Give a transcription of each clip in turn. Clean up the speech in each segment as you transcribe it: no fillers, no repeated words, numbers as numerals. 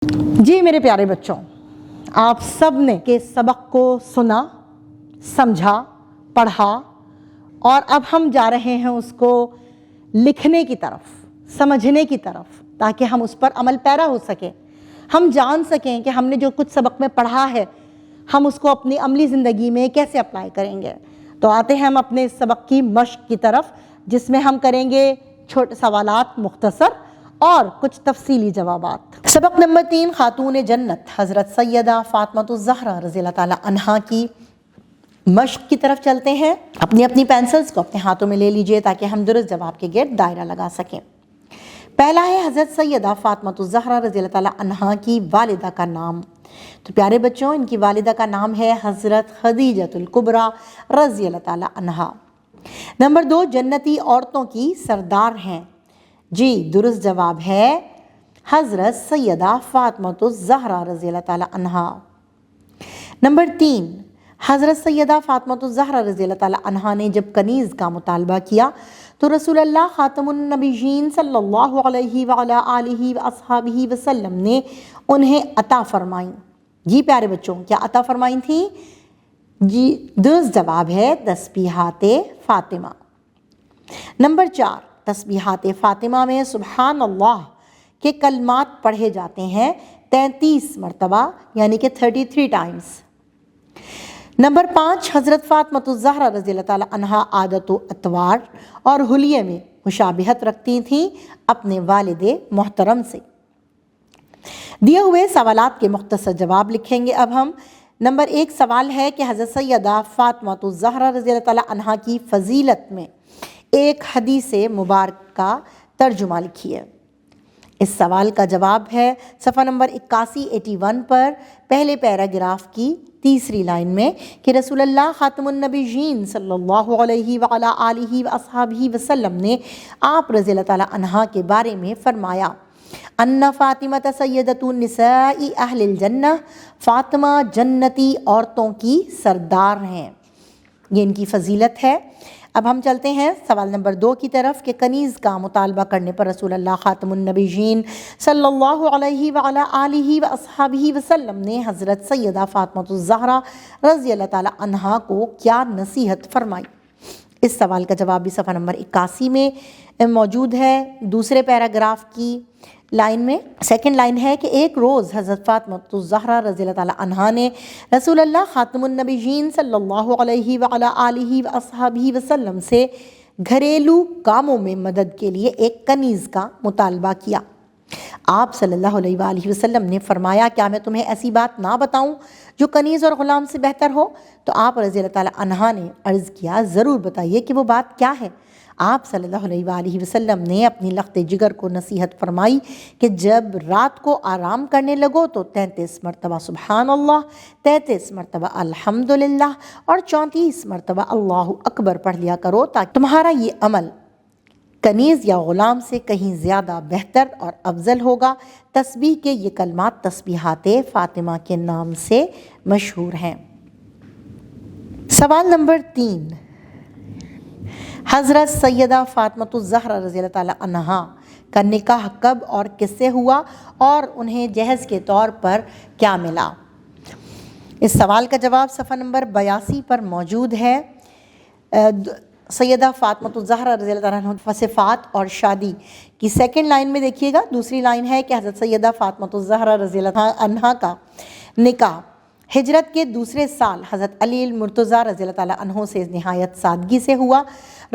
جی میرے پیارے بچوں، آپ سب نے کہ سبق کو سنا، سمجھا، پڑھا، اور اب ہم جا رہے ہیں اس کو لکھنے کی طرف، سمجھنے کی طرف، تاکہ ہم اس پر عمل پیرا ہو سکیں، ہم جان سکیں کہ ہم نے جو کچھ سبق میں پڑھا ہے ہم اس کو اپنی عملی زندگی میں کیسے اپلائی کریں گے۔ تو آتے ہیں ہم اپنے سبق کی مشق کی طرف، جس میں ہم کریں گے چھوٹے سوالات مختصر اور کچھ تفصیلی جوابات۔ سبق نمبر 3، خاتون جنت حضرت سیدہ فاطمہ الزہرا رضی اللہ تعالی عنہا کی مشق کی طرف چلتے ہیں۔ اپنی اپنی پینسلز کو اپنے ہاتھوں میں لے لیجئے تاکہ ہم درست جواب کے گرد دائرہ لگا سکیں۔ پہلا ہے حضرت سیدہ فاطمہ الزہرا رضی اللہ تعالی عنہا کی والدہ کا نام۔ تو پیارے بچوں، ان کی والدہ کا نام ہے حضرت خدیجہ الکبریٰ رضی اللہ تعالی عنہا۔ نمبر 2، جنتی عورتوں کی سردار ہیں۔ جی درست جواب ہے حضرت سیدہ فاطمہ الزہرا رضی اللہ تعالی عنہا۔ نمبر 3، حضرت سیدہ فاطمہ الزہرا رضی اللہ تعالی عنہا نے جب کنیز کا مطالبہ کیا تو رسول اللہ خاتم النبیین صلی اللہ علیہ وعلا آلہ واصحابہ وسلم نے انہیں عطا فرمائیں۔ جی پیارے بچوں، کیا عطا فرمائیں تھیں؟ جی درست جواب ہے تسبیحات فاطمہ۔ نمبر 4، تسبیحات فاطمہ میں سبحان اللہ کے کلمات پڑھے جاتے ہیں 33 مرتبہ، یعنی کہ 33 ٹائمز۔ نمبر 5، حضرت فاطمہ الزہرا رضی اللہ تعالی عنہا عادت و اطوار اور حلیے میں مشابہت رکھتی تھیں اپنے والد محترم سے۔ دیے ہوئے سوالات کے مختصر جواب لکھیں گے اب ہم۔ نمبر 1 سوال ہے کہ حضرت سیدہ فاطمہ الزہرا رضی اللہ تعالی عنہا کی فضیلت میں ایک حدیث مبارک کا ترجمہ لکھیے۔ اس سوال کا جواب ہے صفحہ نمبر 81 پر پہلے پیراگراف کی تیسری لائن میں کہ رسول اللہ خاتم النبیین صلی اللہ علیہ وعلا آلہ واصحابہ وسلم نے آپ رضی اللہ تعالی عنہا کے بارے میں فرمایا، ان فاطمہ سیدۃ النساء اہل الجنہ، فاطمہ جنتی عورتوں کی سردار ہیں۔ یہ ان کی فضیلت ہے۔ اب ہم چلتے ہیں سوال نمبر 2 کی طرف کہ کنیز کا مطالبہ کرنے پر رسول اللہ خاتم النبیین صلی اللہ علیہ وعلا آلہ واصحابہ وسلم نے حضرت سیدہ فاطمہ الزہرا رضی اللہ تعالی عنہا کو کیا نصیحت فرمائی؟ اس سوال کا جواب بھی صفحہ نمبر 81 میں موجود ہے دوسرے پیراگراف کی لائن میں۔ سیکنڈ لائن ہے کہ ایک روز حضرت فاطمہ الزہرا رضی اللہ تعالی عنہا نے رسول اللہ خاتم النبیین صلی اللہ علیہ وعلا آلہ واصحابہ وسلم سے گھریلو کاموں میں مدد کے لیے ایک کنیز کا مطالبہ کیا۔ آپ صلی اللہ علیہ وآلہ وسلم نے فرمایا، کیا میں تمہیں ایسی بات نہ بتاؤں جو کنیز اور غلام سے بہتر ہو؟ تو آپ رضی اللہ تعالی عنہا نے عرض کیا، ضرور بتائیے کہ وہ بات کیا ہے۔ آپ صلی اللہ علیہ وآلہ وسلم نے اپنی لخت جگر کو نصیحت فرمائی کہ جب رات کو آرام کرنے لگو تو 33 مرتبہ سبحان اللہ، 33 مرتبہ الحمدللہ اور 34 مرتبہ اللہ اکبر پڑھ لیا کرو، تاکہ تمہارا یہ عمل کنیز یا غلام سے کہیں زیادہ بہتر اور افضل ہوگا۔ تسبیح کے یہ کلمات تسبیحات فاطمہ کے نام سے مشہور ہیں۔ سوال نمبر 3، حضرت سیدہ فاطمہ الزہرا رضی اللہ تعالی عنہا کا نکاح کب اور کس سے ہوا اور انہیں جہیز کے طور پر کیا ملا؟ اس سوال کا جواب صفحہ نمبر 82 پر موجود ہے۔ سیدہ فاطمہ الزہرا رضی اللہ تعالیٰ عنہ صفات اور شادی کی سیکنڈ لائن میں دیکھیے گا، دوسری لائن ہے کہ حضرت سیدہ فاطمہ الزہرا رضی اللہ عنہ کا نکاح ہجرت کے دوسرے سال حضرت علی المرتضیٰ رضی اللہ تعالیٰ عنہ سے نہایت سادگی سے ہوا۔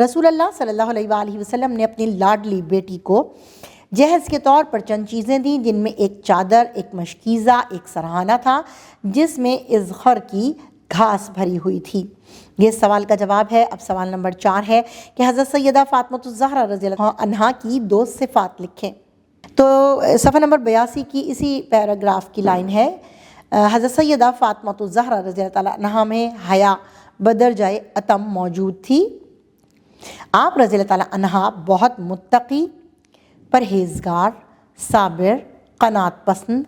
رسول اللہ صلی اللہ علیہ وآلہ وسلم نے اپنی لاڈلی بیٹی کو جہیز کے طور پر چند چیزیں دیں، جن میں ایک چادر، ایک مشکیزہ، ایک سرہانہ تھا جس میں اذخر کی گھاس بھری ہوئی تھی۔ یہ سوال کا جواب ہے۔ اب سوال نمبر 4 ہے کہ حضرت سیدہ فاطمہ الزہرا رضی اللہ عنہا کی 2 صفات لکھیں۔ تو صفحہ نمبر 82 کی اسی پیراگراف کی لائن ہے، حضرت سیدہ فاطمہ الزہرا رضی اللہ تعالیٰ عنہا میں حیا بدرجۂ اتم موجود تھی۔ آپ رضی اللہ تعالیٰ عنہا بہت متقی، پرہیزگار، صابر، قناعت پسند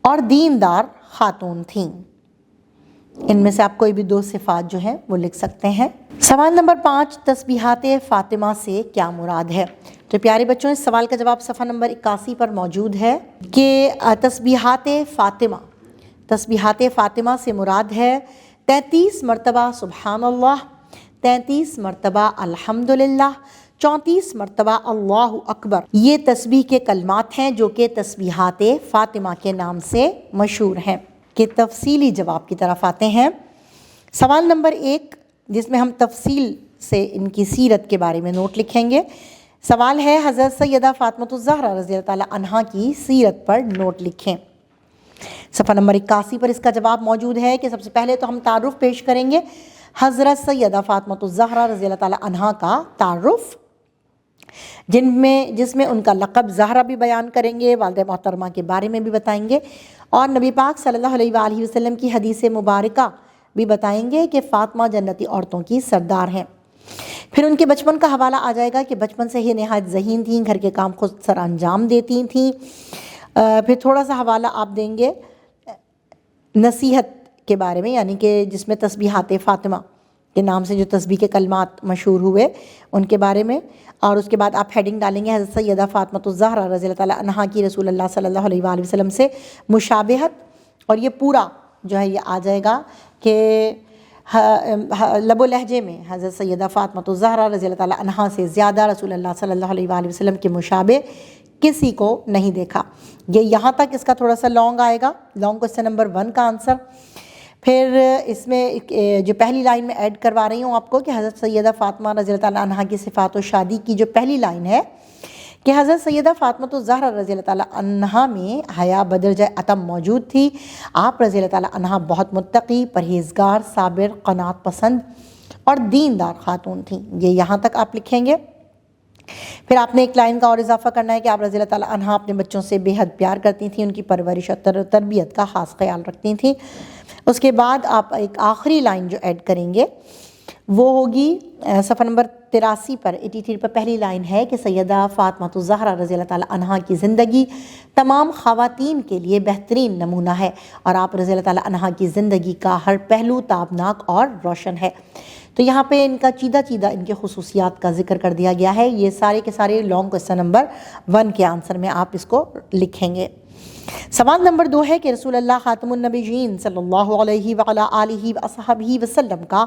اور دیندار خاتون تھیں۔ ان میں سے آپ کوئی بھی 2 صفات جو ہیں وہ لکھ سکتے ہیں۔ سوال نمبر 5، تسبیحات فاطمہ سے کیا مراد ہے؟ تو پیارے بچوں، اس سوال کا جواب صفحہ نمبر 81 پر موجود ہے کہ تسبیحات فاطمہ سے مراد ہے 33 مرتبہ سبحان اللہ، 33 مرتبہ الحمدللہ، 34 مرتبہ اللہ اکبر۔ یہ تسبیح کے کلمات ہیں جو کہ تسبیحات فاطمہ کے نام سے مشہور ہیں۔ کہ تفصیلی جواب کی طرف آتے ہیں۔ سوال نمبر 1، جس میں ہم تفصیل سے ان کی سیرت کے بارے میں نوٹ لکھیں گے۔ سوال ہے حضرت سیدہ فاطمہ الزہرا رضی اللہ تعالیٰ عنہا کی سیرت پر نوٹ لکھیں۔ صفحہ نمبر 81 پر اس کا جواب موجود ہے کہ سب سے پہلے تو ہم تعارف پیش کریں گے حضرت سیدہ فاطمہ الزہرا رضی اللہ تعالیٰ عنہا کا تعارف، جس میں ان کا لقب زہرا بھی بیان کریں گے، والدہ محترمہ کے بارے میں بھی بتائیں گے، اور نبی پاک صلی اللہ علیہ وآلہ وسلم کی حدیث مبارکہ بھی بتائیں گے کہ فاطمہ جنتی عورتوں کی سردار ہیں۔ پھر ان کے بچپن کا حوالہ آ جائے گا کہ بچپن سے ہی نہایت ذہین تھیں، گھر کے کام خود سر انجام دیتی تھیں۔ پھر تھوڑا سا حوالہ آپ دیں گے نصیحت کے بارے میں، یعنی کہ جس میں تسبیحات فاطمہ کے نام سے جو تسبیح کے کلمات مشہور ہوئے ان کے بارے میں، اور اس کے بعد آپ ہیڈنگ ڈالیں گے حضرت سیدہ فاطمہ الزہرا رضی اللہ تعالیٰ عنہا کی رسول اللہ صلی اللہ علیہ وآلہ وسلم سے مشابہت، اور یہ پورا جو ہے یہ آ جائے گا کہ لب و لہجے میں حضرت سیدہ فاطمہ الزہرا رضی اللہ تعالیٰ عنہا سے زیادہ رسول اللہ صلی اللہ علیہ وآلہ وسلم کے مشابہ کسی کو نہیں دیکھا۔ یہ یہاں تک اس کا تھوڑا سا لانگ آئے گا، لانگ کوسچن نمبر 1 کا آنسر۔ پھر اس میں جو پہلی لائن میں ایڈ کروا رہی ہوں آپ کو کہ حضرت سیدہ فاطمہ رضی اللہ تعالیٰ عنہا کی صفات و شادی کی جو پہلی لائن ہے کہ حضرت سیدہ فاطمہ الزہرا رضی اللہ تعالیٰ عنہا میں حیا بدرجہ اتم موجود تھی۔ آپ رضی اللہ تعالیٰ عنہا بہت متقی، پرہیزگار، صابر، قناعت پسند اور دیندار خاتون تھیں۔ یہ یہاں تک آپ لکھیں گے۔ پھر آپ نے ایک لائن کا اور اضافہ کرنا ہے کہ آپ رضی اللہ تعالیٰ عنہا اپنے بچوں سے بے حد پیار کرتی تھیں، ان کی پرورش اور تربیت کا خاص خیال رکھتی تھیں۔ اس کے بعد آپ ایک آخری لائن جو ایڈ کریں گے وہ ہوگی صفحہ نمبر 83 پر 83 پر پہلی لائن ہے کہ سیدہ فاطمہ الزہرا رضی اللہ تعالیٰ عنہا کی زندگی تمام خواتین کے لیے بہترین نمونہ ہے، اور آپ رضی اللہ تعالیٰ عنہا کی زندگی کا ہر پہلو تابناک اور روشن ہے۔ تو یہاں پہ ان کا چیدہ ان کے خصوصیات کا ذکر کر دیا گیا ہے۔ یہ سارے کے سارے لانگ کوسچن نمبر 1 کے آنسر میں آپ اس کو لکھیں گے۔ سوال نمبر 2 ہے کہ رسول اللہ خاتم النبیین صلی اللہ علیہ وعلی آلہ وصحبہ وسلم کا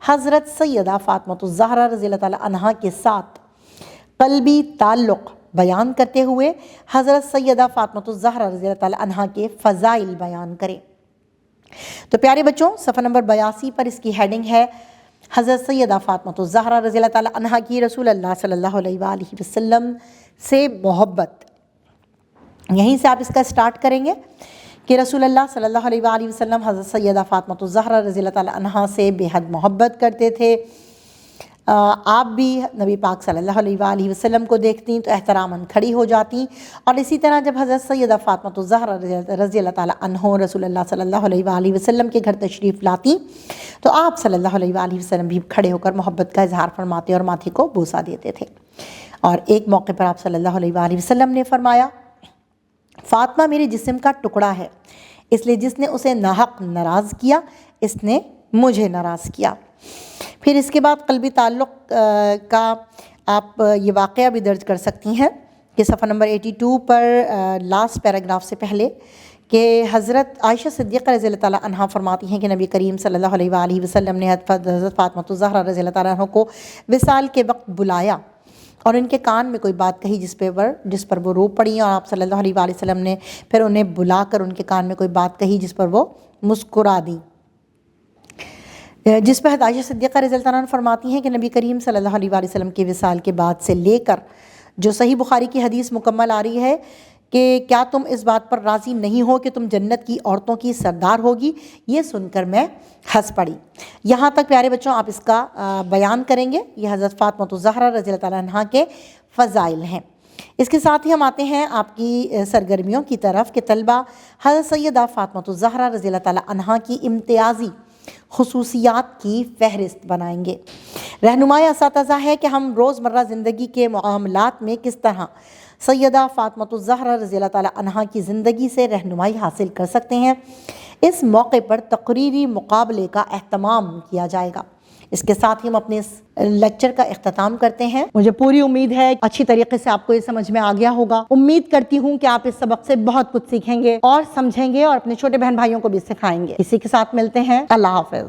حضرت سیدہ فاطمہ الزہرا رضی اللہ تعالیٰ عنہا کے ساتھ قلبی تعلق بیان کرتے ہوئے حضرت سیدہ فاطمہ الزہرا رضی اللہ تعالیٰ عنہا کے فضائل بیان کریں۔ تو پیارے بچوں، صفحہ نمبر 82 پر اس کی ہیڈنگ ہے حضرت سیدہ فاطمہ الزہرا رضی اللہ تعالیٰ عنہا کی رسول اللہ صلی اللہ علیہ وآلہ وسلم سے محبت۔ یہیں سے آپ اس کا سٹارٹ کریں گے کہ رسول اللہ صلی اللہ علیہ وآلہ وسلم حضرت سیدہ فاطمہ الزہرا رضی اللہ تعالیٰ عنہا سے بے حد محبت کرتے تھے۔ آپ بھی نبی پاک صلی اللہ علیہ وآلہ وسلم کو دیکھتی تو احتراماً کھڑی ہو جاتی، اور اسی طرح جب حضرت سیدہ فاطمہ الزہرا رضی اللہ تعالیٰ عنہ رسول اللہ صلی اللہ علیہ وآلہ وسلم کے گھر تشریف لاتی تو آپ صلی اللہ علیہ وآلہ وسلم بھی کھڑے ہو کر محبت کا اظہار فرماتے اور ماتھے کو بوسہ دیتے تھے۔ اور ایک موقع پر آپ صلی اللہ علیہ وآلہ وسلم نے فرمایا، فاطمہ میرے جسم کا ٹکڑا ہے، اس لیے جس نے اسے ناحق ناراض کیا اس نے مجھے ناراض کیا۔ پھر اس کے بعد قلبی تعلق کا آپ یہ واقعہ بھی درج کر سکتی ہیں کہ صفحہ نمبر 82 پر لاسٹ پیراگراف سے پہلے کہ حضرت عائشہ صدیقہ رضی اللہ تعالیٰ عنہا فرماتی ہیں کہ نبی کریم صلی اللہ علیہ وآلہ وسلم نے حضرت فاطمہ الزہرا رضی اللہ تعالیٰ عنہ کو وصال کے وقت بلایا اور ان کے کان میں کوئی بات کہی جس پر وہ رو پڑی، اور آپ صلی اللہ علیہ وآلہ وسلم نے پھر انہیں بلا کر ان کے کان میں کوئی بات کہی جس پر وہ مسکرا دی، جس پر عائشہ صدیقہ رضی اللہ عنہ فرماتی ہیں کہ نبی کریم صلی اللہ علیہ وآلہ وسلم کے وصال کے بعد سے لے کر جو صحیح بخاری کی حدیث مکمل آ رہی ہے کہ کیا تم اس بات پر راضی نہیں ہو کہ تم جنت کی عورتوں کی سردار ہوگی، یہ سن کر میں ہنس پڑی۔ یہاں تک پیارے بچوں آپ اس کا بیان کریں گے۔ یہ حضرت فاطمہ الزہرا رضی اللہ تعالیٰ عنہا کے فضائل ہیں۔ اس کے ساتھ ہی ہم آتے ہیں آپ کی سرگرمیوں کی طرف کہ طلبہ حضرت سیدہ فاطمہ الزہرا رضی اللہ تعالیٰ عنہا کی امتیازی خصوصیات کی فہرست بنائیں گے۔ رہنمائی اساتذہ ہے کہ ہم روزمرہ زندگی کے معاملات میں کس طرح سیدہ فاطمہ الزہرا رضی اللہ تعالیٰ عنہا کی زندگی سے رہنمائی حاصل کر سکتے ہیں۔ اس موقع پر تقریری مقابلے کا اہتمام کیا جائے گا۔ اس کے ساتھ ہی ہم اپنے اس لیکچر کا اختتام کرتے ہیں۔ مجھے پوری امید ہے اچھی طریقے سے آپ کو یہ سمجھ میں آ گیا ہوگا۔ امید کرتی ہوں کہ آپ اس سبق سے بہت کچھ سیکھیں گے اور سمجھیں گے اور اپنے چھوٹے بہن بھائیوں کو بھی سکھائیں گے۔ اسی کے ساتھ ملتے ہیں۔ اللہ حافظ۔